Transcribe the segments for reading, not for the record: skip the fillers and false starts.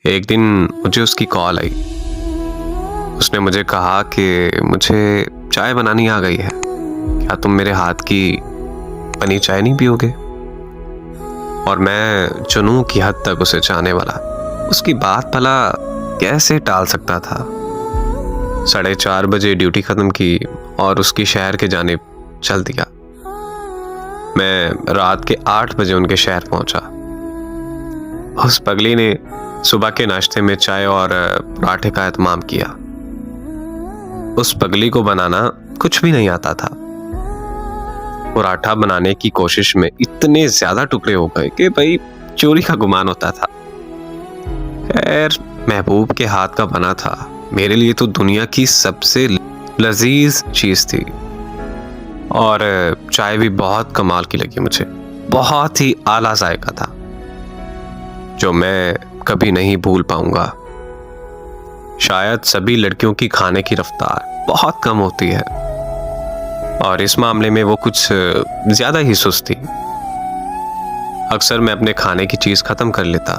एक दिन मुझे उसकी कॉल आई। उसने मुझे कहा कि मुझे चाय बनानी आ गई है, क्या तुम मेरे हाथ की बनी चाय नहीं पियोगे? और मैं जुनून की हद तक उसे चाहने वाला उसकी बात भला कैसे टाल सकता था। 4:30 बजे ड्यूटी खत्म की और उसकी शहर के जानिब चल दिया। मैं रात के 8 बजे उनके शहर पहुंचा। उस पगली ने सुबह के नाश्ते में चाय और पराठे का एहतमाम किया। उस पगली को बनाना कुछ भी नहीं आता था। पराठा बनाने की कोशिश में इतने ज्यादा टुकड़े हो गए कि भाई चोरी का गुमान होता था। खैर, महबूब के हाथ का बना था मेरे लिए तो दुनिया की सबसे लजीज चीज थी। और चाय भी बहुत कमाल की लगी मुझे, बहुत ही आला जायका था जो मैं कभी नहीं भूल पाऊंगा। शायद सभी लड़कियों की खाने की रफ्तार बहुत कम होती है और इस मामले में वो कुछ ज्यादा ही सुस्त थी। अक्सर मैं अपने खाने की चीज खत्म कर लेता,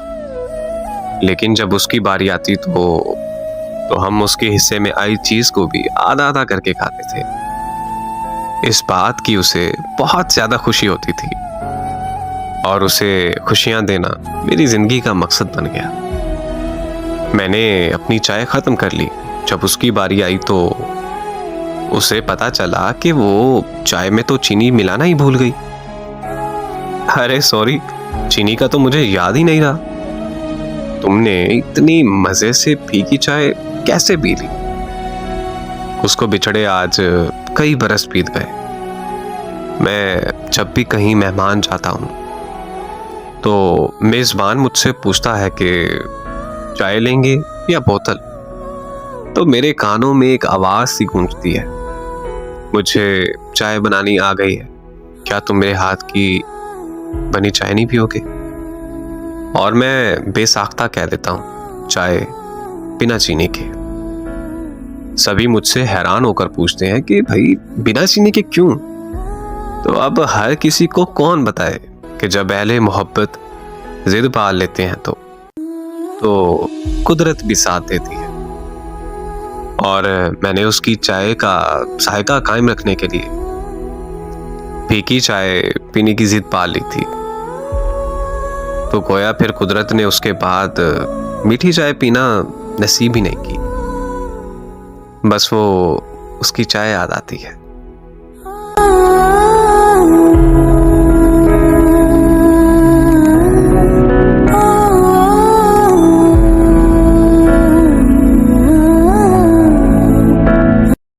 लेकिन जब उसकी बारी आती तो हम उसके हिस्से में आई चीज को भी आधा आधा करके खाते थे। इस बात की उसे बहुत ज्यादा खुशी होती थी और उसे खुशियां देना मेरी जिंदगी का मकसद बन गया। मैंने अपनी चाय खत्म कर ली। जब उसकी बारी आई तो उसे पता चला कि वो चाय में तो चीनी मिलाना ही भूल गई। अरे सॉरी, चीनी का तो मुझे याद ही नहीं रहा। तुमने इतनी मजे से फीकी चाय कैसे पी ली? उसको बिछड़े आज कई बरस बीत गए। मैं जब भी कहीं मेहमान जाता हूं तो मेजबान मुझसे पूछता है कि चाय लेंगे या बोतल, तो मेरे कानों में एक आवाज सी गूंजती है, मुझे चाय बनानी आ गई है, क्या तुम मेरे हाथ की बनी चाय नहीं पियोगे? और मैं बेसाख्ता कह देता हूं, चाय बिना चीनी के। सभी मुझसे हैरान होकर पूछते हैं कि भाई बिना चीनी के क्यों? तो अब हर किसी को कौन बताए कि जब अहले मोहब्बत जिद पाल लेते हैं तो कुदरत भी साथ देती है। और मैंने उसकी चाय का जायका कायम रखने के लिए फीकी चाय पीने की जिद पाल ली थी। तो गोया फिर कुदरत ने उसके बाद मीठी चाय पीना नसीब ही नहीं की। बस वो उसकी चाय याद आती है।